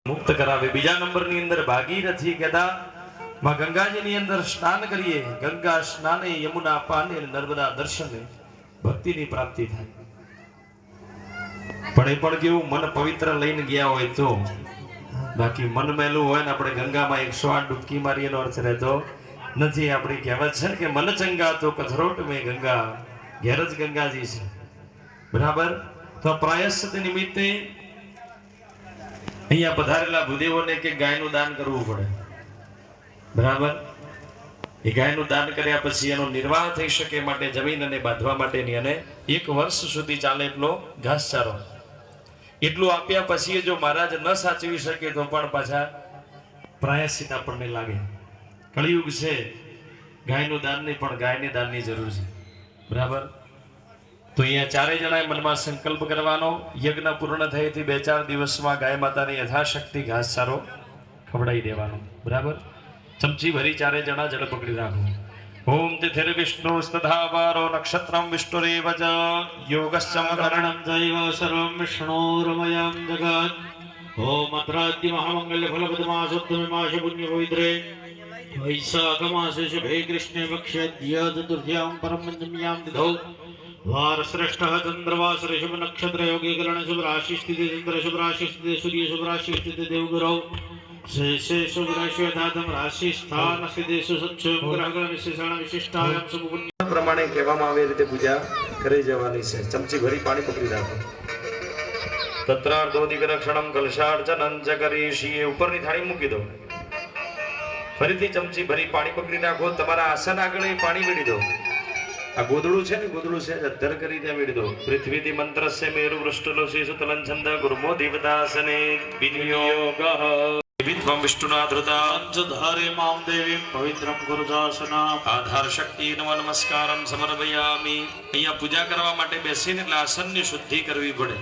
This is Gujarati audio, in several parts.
મુક્ત કરાવે। બીજા નંબરની અંદર ભાગીરથી કહેતા માં ગંગાજીની અંદર સ્નાન કરીએ, ગંગા સ્નાને યમુના પાને નર્મદા દર્શને ભક્તિની પ્રાપ્તિ થાય। પણ એ પણ કેવું મન પવિત્ર લઈને ગયા હોય તો, બાકી મન મેલું હોય ને આપણે ગંગામાં 108 ડૂબકી મારીએ એનો અર્થ રહેતો નથી। આપણી કહેવત છે કે મન ચંગા તો કથરોટ મેં ગંગા, ઘેર જ ગંગાજી છે, બરાબર। તો પ્રાયશ્ચિત નિમિત્તે અહીંયા પધારેલા ભૂદેવોને કે ગાયનું દાન કરવું પડે, બરાબર। એ ગાયનું દાન કર્યા પછી એનો નિર્વાહ થઈ શકે માટે જમીન અને બાંધવા માટેની અને 1 વર્ષ સુધી ચાલે એટલો ઘાસચારો, એટલું આપ્યા પછી જો મહારાજ ન સાચવી શકે તો પણ પાછા પ્રાયશ્ચિત આપણને લાગે। કળિયુગ છે, ગાયનું દાન નહીં પણ ગાયને દાનની જરૂર છે, બરાબર। તો અહીંયા ચારેય જણાએ મનમાં સંકલ્પ કરવાનો, યજ્ઞ પૂર્ણ થયેથી 2-4 દિવસમાં ગાય માતાને યથાશક્તિ ઘાસચારો ખવડાવી દેવાનો, બરાબર। ચમચી ભરી ચારે જણા જળ પકડી રાખો। ઓમ તિથિર વિષ્ણુ તથાવારો નક્ષત્રમ વિષ્ણુરેવ ચ યોગશ્ચ મકરણં ચૈવ સર્વં વિષ્ણોરમયં જગત। ઓમ અત્રાદ્ય મહામંગલ્ય ફલપ્રદમાસોત્તમે માસે પુણ્ય પવિત્રે વૈશાખ માસે શુભે કૃષ્ણે પક્ષે ચતુર્થ્યામ પરમ પંચમ્યામ તિથૌ वार श्रेष्ठ चंद्रवास शुभ नक्षत्र योगी करण शुभ राशि स्थिति चंद्र शुभ राशि स्थिति सूर्य शुभ राशि स्थिति देवगुरु शेषे शुभ राशि धातम राशि स्थान स्थिति सुसच्छ ग्रह विशेषण विशिष्टायाम शुभ पुण्य प्रमाणे કહેવામાં આવે રીતે પૂજા કરી જવાની છે। ચમચી ભરી પાણી પકડી રાખો। તત્રાર્ધોદિક રક્ષણમ કલશાર્ચનં ચ કરીશીએ ઉપરની થાળી મૂકી દો। ફરીથી ચમચી ભરી પાણી પકડી રાખો। તમારા આસન આગળ પાણી વેડી દો। આ ગોદડું છે ને, ગોદડું છે અધર કરી ત્યાં વેડી દો। પૃથ્વીથી મંત્રસ્ય મેરુ વૃષ્ટલોસી સુતલં છંદ ગુરુમો દેવદાસને વિનિયોગઃ વિદ્વં વિષ્ણુના ધૃતા પંચધારે મામ દેવીમ પવિત્રમ ગુરુદાસના આધાર શક્તિ નમસ્કારમ સમર્પયામિ। અહીંયા પૂજા કરવા માટે બેસીને એટલે આસનની શુદ્ધિ કરવી પડે।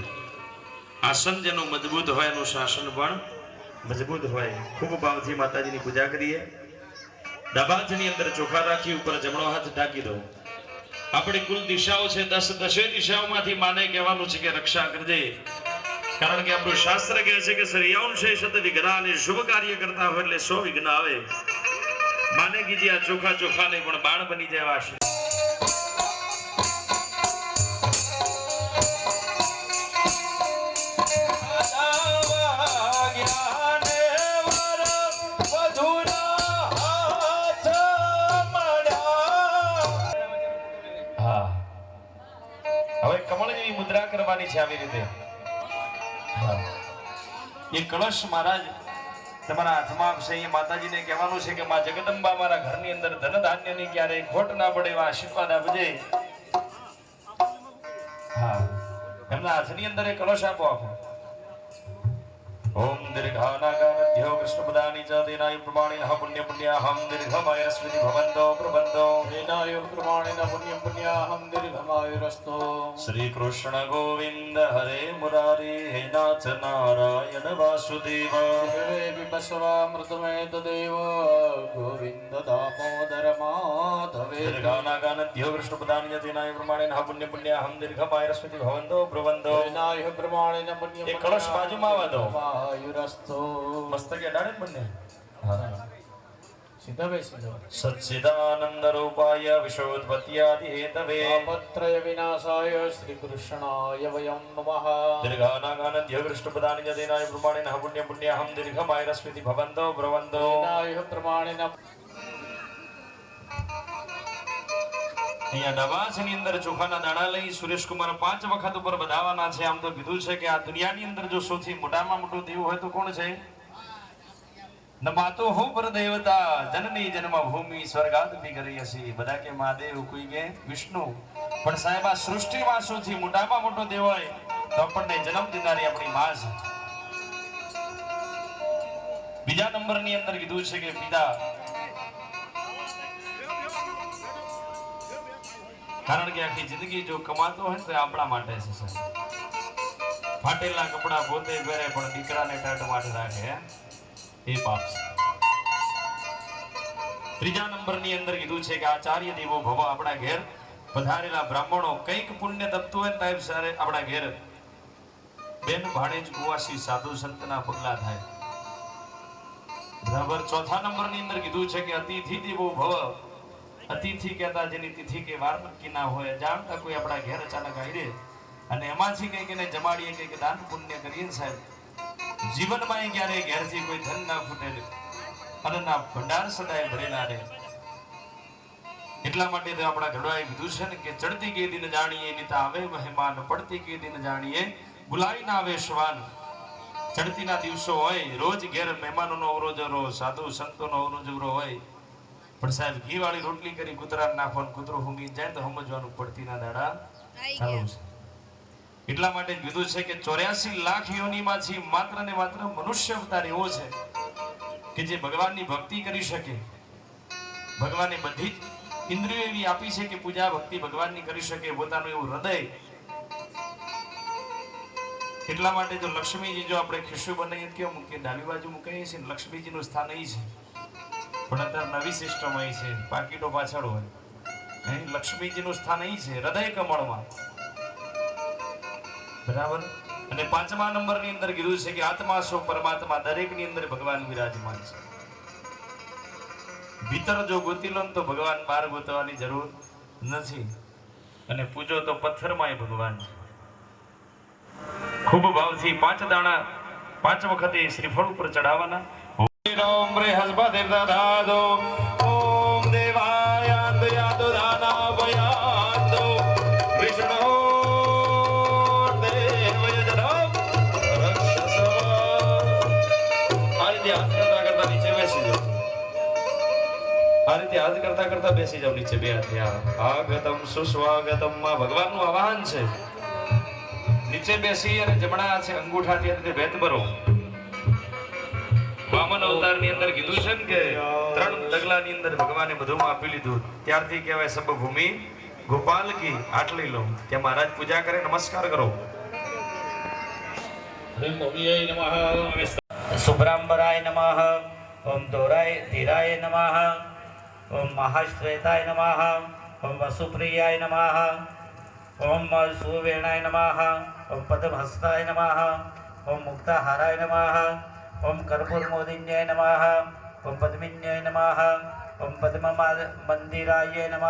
આસન જેનું મજબૂત હોય એનું શાસન પણ મજબૂત હોય। ખૂબ ભાવથી માતાજીની પૂજા કરીએ। ડાબા હાથની અંદર ચોખા રાખી ઉપર જમણો હાથ ઢાંકી દો। આપણી કુલ દિશાઓ છે 10, 10 દિશાઓમાંથી માને કહેવાનું છે કે રક્ષા કરજે, કારણ કે આપણું શાસ્ત્ર કહે છે કે સરિયાંશે શત વિઘ્નાને શુભ કાર્ય કરતા હોય એટલે 100 વિઘ્ન આવે। માને કીજી આ ચોખા ચોખા નહીં પણ બાણ બની જાય છે। હવે કમળ જેવી મુદ્રા કરવાની છે આવી રીતે। એ કળશ મહારાજ તમારા હાથમાં આપશે। એ માતાજીને કહેવાનું છે કે માં જગદંબા મારા ઘરની અંદર ધન ધાન્યની ક્યારેય ખોટ ના પડે એવા આશીર્વાદ આપજે। હા, એમના હાથની અંદર એ કળશ આપો આખો। ઓમ દીર્ઘાનાગાનધ્યો કૃષ્ણપદાની ચ દેનાય પ્રમાણિનઃ પુણ્ય પુણ્યાહમ દીર્ઘમાયરસ્મિતિ ભવન્તો પ્રબંધો દેનાય પ્રમાણિનઃ પુણ્ય પુણ્યાહમ દીર્ઘમાયરસ્તો। શ્રી કૃષ્ણ ગોવિંદ હરે મુરારી હે નાથ નારાયણ વાસુદેવ હરે વિપસ્વામૃતમે તદેવ ગોવિંદ દામોદર માધવે। દીર્ઘાનાગાનધ્યો કૃષ્ણપદાની ચ દેનાય પ્રમાણિનઃ પુણ્ય પુણ્યાહમ દીર્ઘમાયરસ્મિતિ ભવન્તો પ્રબંધો દેનાય પ્રમાણિનઃ પુણ્ય એ કળશ બાજુમાં આવા દો। મસ્તકે અડાડે બંને। સીધા બેસી જાઓ। સચ્ચિદાનંદ રૂપાય વિશોત્પત્યાદિ હેતવે પત્રય વિનાશાય શ્રી કૃષ્ણાય વયં નમઃ। દીર્ઘાનાગાનધ્ય કૃષ્ણપદાની ચ દેનાય પ્રમાણિનઃ પુણ્ય પુણ્યાહમ દીર્ઘમાયરસ્મિતિ ભવન્તો પ્રબંધો દેનાય પ્રમાણિનઃ। અહીંયા નવાજની અંદર ચોખાના દાણા લઈ સુરેશકુમાર 5 વખત ઉપર બધાવાના છે। આમ તો કીધું છે કે આ દુનિયાની અંદર જો સૌથી મોટામાં મોટો દેવ હોય તો કોણ છે? નમાતો હો પર દેવતા જનની જન્મ ભૂમિ સ્વર્ગાદપી કરી હસી। બધા કે મહાદેવ, કોઈ કે વિષ્ણુ, પણ સાહેબ આ સૃષ્ટિમાં સૌથી મોટામાં મોટો દેવ હોય તો આપણને જન્મ દેનારી આપણી માં છે। બીજા નંબરની અંદર કીધું છે કે પિતા, કારણ કે આખી જિંદગી જો કમાતો હોય તો આપણા માટે છે। ફાટેલા કપડા પોતે પહેરે પણ દીકરાને ટાટ માટે રાખે, એ પાપ છે। ત્રીજા નંબરની અંદર કીધું છે કે આચાર્ય દેવો ભવ, આપણા ઘેર પધારેલા બ્રાહ્મણો કંઈક પુણ્ય તપતું હોય ને સાહેબ આપણા ઘેર બેન ભાણેજ કુવાસી સાધુ સંતના પગલા થાય। બરાબર. ચોથા નંબરની અંદર કીધું છે કે અતિથિ દેવો ભવ. અતિથિ કહેતા જેની તિથિ કે વાર નક્કી ના હોય, જાણતા કોઈ આપણા ઘેર અચાનક આવી રહે અને એમાંથી કંઈક એને જમાડીએ, કંઈક દાન પુણ્ય કરીએ ને સાહેબ, જીવનમાં ક્યારે ઘેરથી કોઈ ધન ના ફૂટે અને ના ભંડાર સદાય ભરેલા રહે. એટલા માટે તો આપણા ઘડવાએ કીધું છે ને કે ચડતી કે દિન જાણીએ નીતા આવે મહેમાન, પડતી કે દિન જાણીએ બુલાઈ ના આવે શ્વાન. ચડતીના દિવસો હોય, રોજ ઘેર મહેમાનોનો અવરોજરો, સાધુ સંતોનો અવરોજરો હોય, પણ સાહેબ ઘી વાળી રોટલી કરી કૂતરાને નાખવાનું, કૂતરો હુંગી જાય તો સમજવાનું પડતીના દાડા ચાલુ છે. એટલા માટે કીધું છે કે 84 લાખ યોનિમાંથી માત્ર ને માત્ર મનુષ્ય અવતાર એવો છે કે જે ભગવાનની ભક્તિ કરી શકે. ભગવાને બધી જ ઇન્દ્રિયો એવી આપી છે કે પૂજા ભક્તિ ભગવાનની કરી શકે, પોતાનું એવું હૃદય. એટલા માટે જો લક્ષ્મીજી જો આપણે ખિસ્સું બનાવીએ કેવું મૂકીએ, ડાબી બાજુ મૂકીએ છીએ, લક્ષ્મીજીનું સ્થાન અહીં છે. પણ અત્યારે નવી સિસ્ટમ અહીં છે, પાકીટો પાછળ હોય. અહીં લક્ષ્મીજીનું સ્થાન અહીં છે, હૃદય કમળમાં. બરાબર. અને 5મા નંબરની અંદર કીધું છે કે આત્મા સો પરમાત્મા, દરેકની અંદર ભગવાન વિરાજમાન છે. ભીતર જો ગોતી લો તો ભગવાન બહાર ગોતવાની જરૂર નથી. અને પૂજો તો પથ્થરમાં ભગવાન છે. ખૂબ ભાવથી 5 દાણા 5 વખતે શ્રીફળ ઉપર ચડાવવાના. ઓમ રે હસબા દેવતા દાદો ઓમ દેવાય અંતયાદો દાના ભયાદો વિષ્ણુ દેવય જનો રક્ષસ. આ રીતે હાથ કરતા નીચે બેસી જાઓ. આ રીતે હાથ કરતા બેસી જાઓ નીચે બે હાથે. આગતમ સુસ્વાગતમ માં ભગવાનનું આવાહન છે. નીચે બેસી અને જમણા હાથે અંગૂઠાથી આ રીતે ભેટ ભરો. વામન અવતારની અંદર કીધું છે ને કે 3 ડગલાની અંદર ભગવાને બધું આપી લીધું. ત્યારથી કહેવાય સબ ભૂમિ ગોપાલ કી. આટલી લો ત્યાં મહારાજ પૂજા કરે, નમસ્કાર કરો. શુભ્રાંબરાય નમઃ. ઓમ ધીરાય નમઃ. ઓમ મહાશ્વેતાય નમઃ. ઓમ વસુપ્રિયાય નમઃ. ઓમ સુવેણાય નમઃ. ઓમ પદ્મહસ્તાય નમઃ. ઓમ મુક્તાહારાય નમઃ. ઓમ કર્પૂરમોદિન્યાય નમઃ. ઓમ પદ્મિન્યાય નમઃ. ઓમ પદ્મ મંદિરાય નમઃ.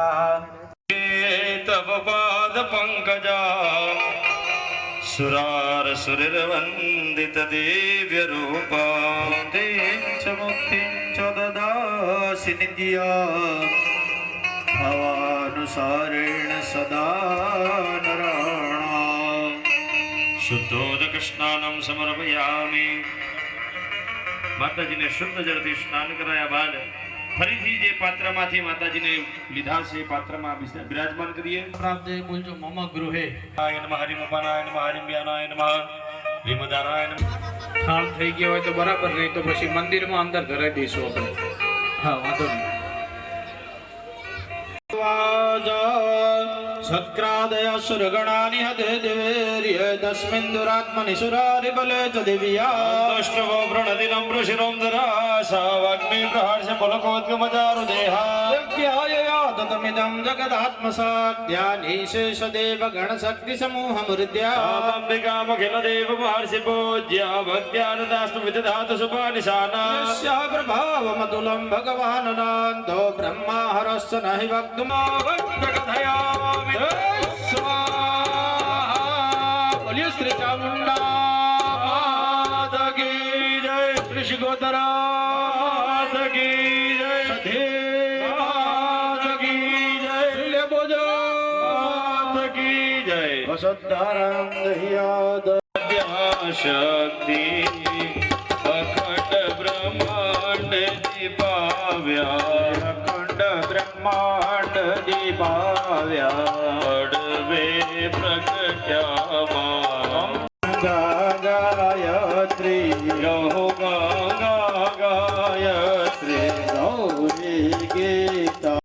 તવ પાદ પંકજા સુરાર સુરીર વંદિત દિવ્ય રૂપા તેચ મુક્તિં ચ દદાસી નિત્યા ભાવાનુસારેણ સદા નરાણાં. શુદ્ધોદક સ્નાનમ સમર્પયામિ. માતાજીને શુદ્ધ જળથી સ્નાન કરાયા બાદ ફરીથી જે પાત્રમાંથી માતાજીને લીધા છે પાત્રમાં બિરાજમાન કરીએ. પ્રાપ્ત બોલજો મમ ગૃહે. આય નમઃ હરિ મપાનાય નમઃ હરિ વ્યાનાય નમઃ રીમદારાય નમઃ. ઠામ થઈ ગયો હોય તો બરાબર, નહીં તો પછી મંદિરમાં અંદર ધરાઈ દઈશું આપણે. હા, વાંધો નહીં. સત્ક્રાદય સુરગણાનિ હદે દેવેર્ય તસ્મિન દુરાત્મનિ સુરારિ બલે ચ દિવ્યા દષ્ટવો પ્રણદિનમ ઋષિરોમ દરાસાવાગ્નિ પ્રહર્ષ પુલકોદ્ગમજારુ દેહા યજ્ઞાયયાતમિદં જગદાત્મસાદ્યાનીશેષ દેવ ગણ શક્તિ સમૂહ મૃદ્યા અંબિકામખિલ દેવ મહર્ષિ પૂજ્યા ભક્ત્યાનદાસ્તુ વિદધાતુ શુભાનિશાના યસ્યા પ્રભાવમતુલં ભગવાન નાંદો બ્રહ્મા હરસ્સ નહિ વક્તુમો કથયામિ સ્વાહા. બોલીએ શ્રી ચામુંડા માત કી જય. શ્રી શિગોતરા માત કી જય. સધે માત કી જય. શ્રી લેબોજો માત કી જય. વસુધારં દહ્યાદ શક્તિ અખંડ બ્રહ્માંડ દીપાવ્યા. અખંડ બ્રહ્માંડ દીપાવ્યા. અડવે પ્રગટ્યામાં ગાયત્રી રહો ગાયત્રી ગૌરી ગીતા.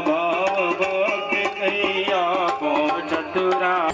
ભાવ ભક્તિ કૈયા કો ચતુરા